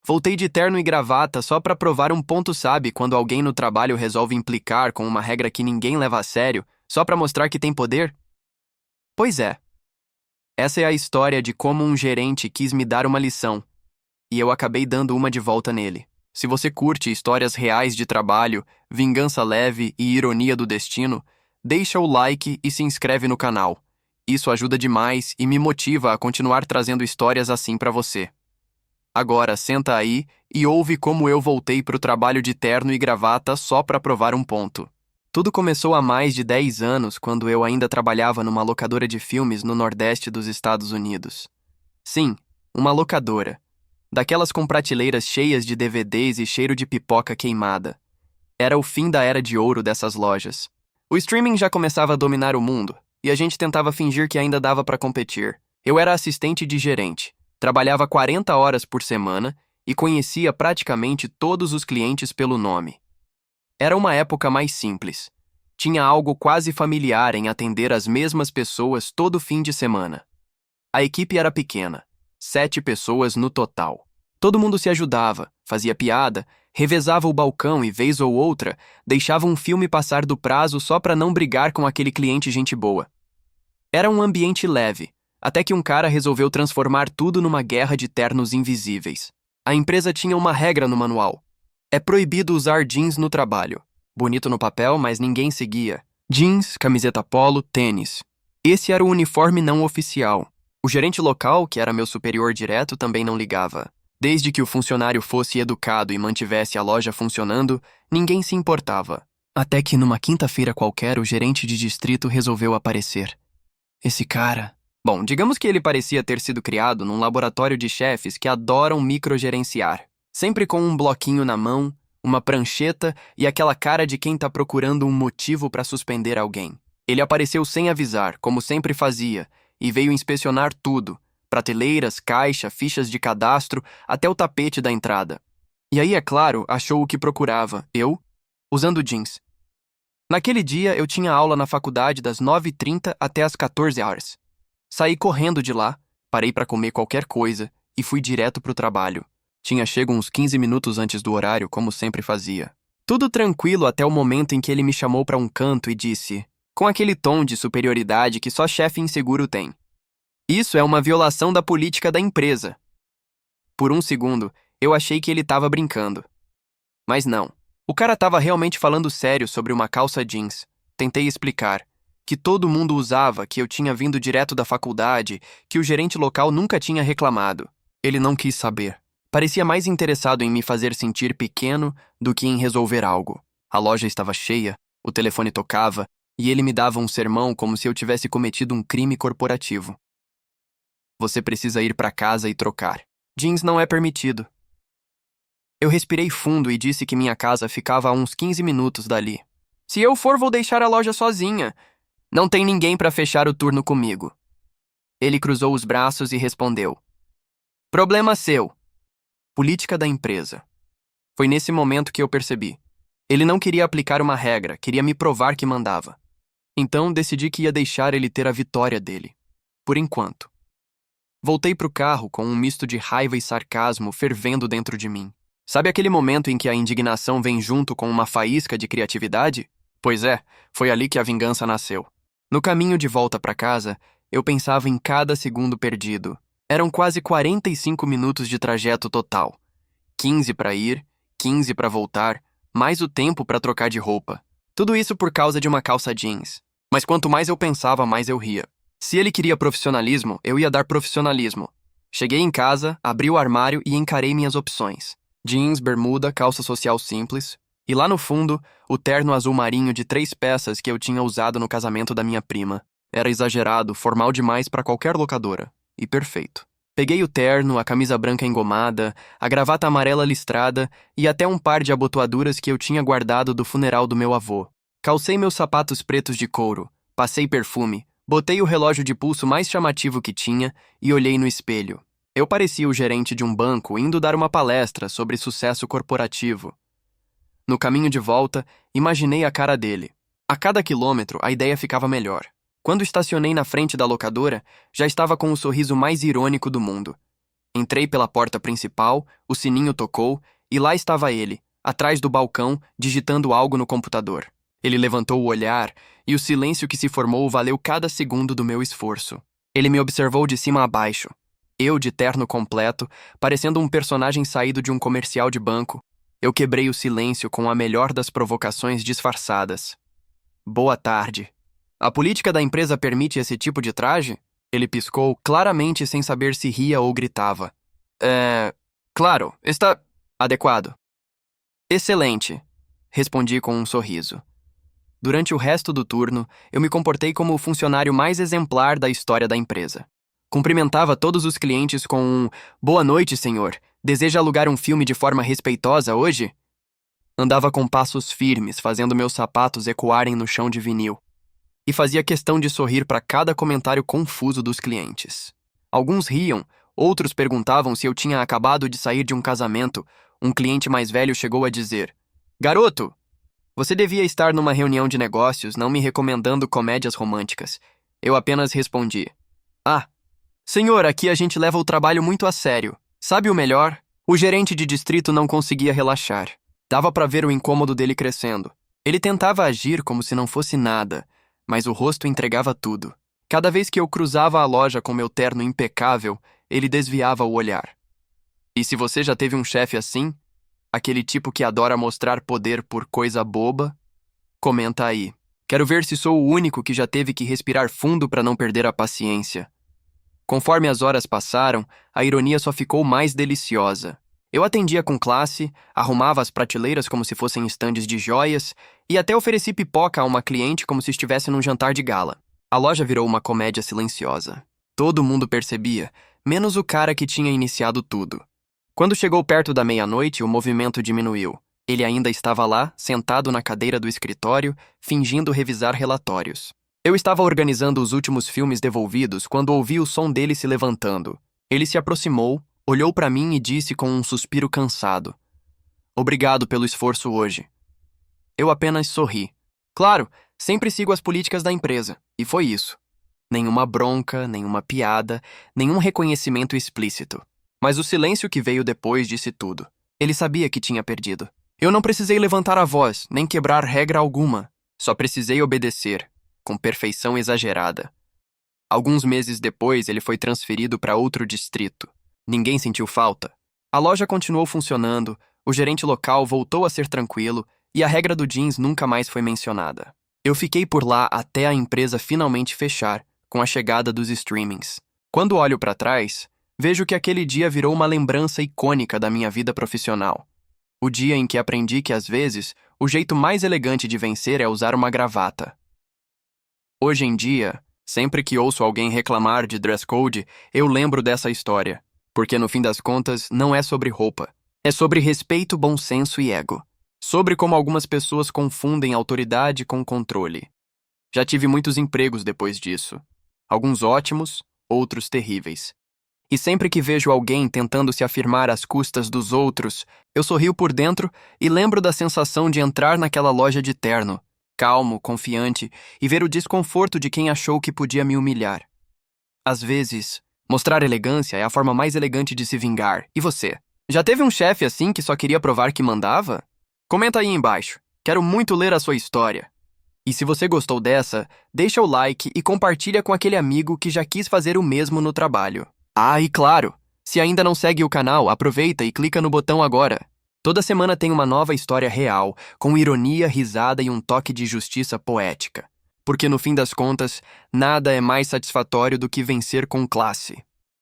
Voltei de terno e gravata só pra provar um ponto, sabe? Quando alguém no trabalho resolve implicar com uma regra que ninguém leva a sério, só pra mostrar que tem poder? Pois é. Essa é a história de como um gerente quis me dar uma lição, e eu acabei dando uma de volta nele. Se você curte histórias reais de trabalho, vingança leve e ironia do destino, deixa o like e se inscreve no canal. Isso ajuda demais e me motiva a continuar trazendo histórias assim pra você. Agora senta aí e ouve como eu voltei pro trabalho de terno e gravata só pra provar um ponto. Tudo começou há mais de 10 anos, quando eu ainda trabalhava numa locadora de filmes no Nordeste dos Estados Unidos. Sim, uma locadora. Daquelas com prateleiras cheias de DVDs e cheiro de pipoca queimada. Era o fim da era de ouro dessas lojas. O streaming já começava a dominar o mundo, e a gente tentava fingir que ainda dava pra competir. Eu era assistente de gerente, trabalhava 40 horas por semana e conhecia praticamente todos os clientes pelo nome. Era uma época mais simples. Tinha algo quase familiar em atender as mesmas pessoas todo fim de semana. A equipe era pequena, 7 pessoas no total. Todo mundo se ajudava, fazia piada, revezava o balcão e, vez ou outra, deixava um filme passar do prazo só para não brigar com aquele cliente gente boa. Era um ambiente leve, até que um cara resolveu transformar tudo numa guerra de ternos invisíveis. A empresa tinha uma regra no manual. É proibido usar jeans no trabalho. Bonito no papel, mas ninguém seguia. Jeans, camiseta polo, tênis. Esse era o uniforme não oficial. O gerente local, que era meu superior direto, também não ligava. Desde que o funcionário fosse educado e mantivesse a loja funcionando, ninguém se importava. Até que numa quinta-feira qualquer, o gerente de distrito resolveu aparecer. Esse cara... Bom, digamos que ele parecia ter sido criado num laboratório de chefes que adoram microgerenciar. Sempre com um bloquinho na mão, uma prancheta e aquela cara de quem tá procurando um motivo para suspender alguém. Ele apareceu sem avisar, como sempre fazia, e veio inspecionar tudo. Prateleiras, caixa, fichas de cadastro, até o tapete da entrada. E aí, é claro, achou o que procurava, eu, usando jeans. Naquele dia, eu tinha aula na faculdade das 9h30 até as 14 horas. Saí correndo de lá, parei para comer qualquer coisa e fui direto pro trabalho. Tinha chego uns 15 minutos antes do horário, como sempre fazia. Tudo tranquilo até o momento em que ele me chamou para um canto e disse, com aquele tom de superioridade que só chefe inseguro tem: "Isso é uma violação da política da empresa." Por um segundo, eu achei que ele estava brincando. Mas não. O cara estava realmente falando sério sobre uma calça jeans. Tentei explicar que todo mundo usava, que eu tinha vindo direto da faculdade, que o gerente local nunca tinha reclamado. Ele não quis saber. Parecia mais interessado em me fazer sentir pequeno do que em resolver algo. A loja estava cheia, o telefone tocava, e ele me dava um sermão como se eu tivesse cometido um crime corporativo. Você precisa ir para casa e trocar. Jeans não é permitido. Eu respirei fundo e disse que minha casa ficava a uns 15 minutos dali. Se eu for, vou deixar a loja sozinha. Não tem ninguém para fechar o turno comigo. Ele cruzou os braços e respondeu: "Problema seu." Política da empresa. Foi nesse momento que eu percebi. Ele não queria aplicar uma regra, queria me provar que mandava. Então decidi que ia deixar ele ter a vitória dele. Por enquanto. Voltei pro carro com um misto de raiva e sarcasmo fervendo dentro de mim. Sabe aquele momento em que a indignação vem junto com uma faísca de criatividade? Pois é, foi ali que a vingança nasceu. No caminho de volta para casa, eu pensava em cada segundo perdido. Eram quase 45 minutos de trajeto total. 15 para ir, 15 para voltar, mais o tempo para trocar de roupa. Tudo isso por causa de uma calça jeans. Mas quanto mais eu pensava, mais eu ria. Se ele queria profissionalismo, eu ia dar profissionalismo. Cheguei em casa, abri o armário e encarei minhas opções. Jeans, bermuda, calça social simples. E lá no fundo, o terno azul marinho de 3 peças que eu tinha usado no casamento da minha prima. Era exagerado, formal demais para qualquer locadora. E perfeito. Peguei o terno, a camisa branca engomada, a gravata amarela listrada e até um par de abotoaduras que eu tinha guardado do funeral do meu avô. Calcei meus sapatos pretos de couro, passei perfume, botei o relógio de pulso mais chamativo que tinha e olhei no espelho. Eu parecia o gerente de um banco indo dar uma palestra sobre sucesso corporativo. No caminho de volta, imaginei a cara dele. A cada quilômetro, a ideia ficava melhor. Quando estacionei na frente da locadora, já estava com o sorriso mais irônico do mundo. Entrei pela porta principal, o sininho tocou e lá estava ele, atrás do balcão, digitando algo no computador. Ele levantou o olhar e o silêncio que se formou valeu cada segundo do meu esforço. Ele me observou de cima a baixo. Eu, de terno completo, parecendo um personagem saído de um comercial de banco, eu quebrei o silêncio com a melhor das provocações disfarçadas. Boa tarde. A política da empresa permite esse tipo de traje? Ele piscou, claramente sem saber se ria ou gritava. Claro, está adequado. Excelente, respondi com um sorriso. Durante o resto do turno, eu me comportei como o funcionário mais exemplar da história da empresa. Cumprimentava todos os clientes com um "Boa noite, senhor. Deseja alugar um filme de forma respeitosa hoje?" Andava com passos firmes, fazendo meus sapatos ecoarem no chão de vinil. E fazia questão de sorrir para cada comentário confuso dos clientes. Alguns riam, outros perguntavam se eu tinha acabado de sair de um casamento. Um cliente mais velho chegou a dizer: "Garoto, você devia estar numa reunião de negócios, não me recomendando comédias românticas." Eu apenas respondi: "Ah, senhor, aqui a gente leva o trabalho muito a sério. Sabe o melhor? O gerente de distrito não conseguia relaxar. Dava para ver o incômodo dele crescendo. Ele tentava agir como se não fosse nada, mas o rosto entregava tudo. Cada vez que eu cruzava a loja com meu terno impecável, ele desviava o olhar. E se você já teve um chefe assim, aquele tipo que adora mostrar poder por coisa boba, comenta aí. Quero ver se sou o único que já teve que respirar fundo para não perder a paciência." Conforme as horas passaram, a ironia só ficou mais deliciosa. Eu atendia com classe, arrumava as prateleiras como se fossem estandes de joias e até ofereci pipoca a uma cliente como se estivesse num jantar de gala. A loja virou uma comédia silenciosa. Todo mundo percebia, menos o cara que tinha iniciado tudo. Quando chegou perto da meia-noite, o movimento diminuiu. Ele ainda estava lá, sentado na cadeira do escritório, fingindo revisar relatórios. Eu estava organizando os últimos filmes devolvidos quando ouvi o som dele se levantando. Ele se aproximou, olhou para mim e disse com um suspiro cansado: "Obrigado pelo esforço hoje." Eu apenas sorri. Claro, sempre sigo as políticas da empresa, e foi isso. Nenhuma bronca, nenhuma piada, nenhum reconhecimento explícito. Mas o silêncio que veio depois disse tudo. Ele sabia que tinha perdido. Eu não precisei levantar a voz, nem quebrar regra alguma. Só precisei obedecer, com perfeição exagerada. Alguns meses depois, ele foi transferido para outro distrito. Ninguém sentiu falta. A loja continuou funcionando, o gerente local voltou a ser tranquilo e a regra do jeans nunca mais foi mencionada. Eu fiquei por lá até a empresa finalmente fechar, com a chegada dos streamings. Quando olho para trás, vejo que aquele dia virou uma lembrança icônica da minha vida profissional. O dia em que aprendi que, às vezes, o jeito mais elegante de vencer é usar uma gravata. Hoje em dia, sempre que ouço alguém reclamar de dress code, eu lembro dessa história. Porque, no fim das contas, não é sobre roupa. É sobre respeito, bom senso e ego. Sobre como algumas pessoas confundem autoridade com controle. Já tive muitos empregos depois disso. Alguns ótimos, outros terríveis. E sempre que vejo alguém tentando se afirmar às custas dos outros, eu sorrio por dentro e lembro da sensação de entrar naquela loja de terno, calmo, confiante, e ver o desconforto de quem achou que podia me humilhar. Às vezes, mostrar elegância é a forma mais elegante de se vingar. E você? Já teve um chefe assim que só queria provar que mandava? Comenta aí embaixo. Quero muito ler a sua história. E se você gostou dessa, deixa o like e compartilha com aquele amigo que já quis fazer o mesmo no trabalho. Ah, e claro, se ainda não segue o canal, aproveita e clica no botão agora. Toda semana tem uma nova história real, com ironia, risada e um toque de justiça poética. Porque no fim das contas, nada é mais satisfatório do que vencer com classe.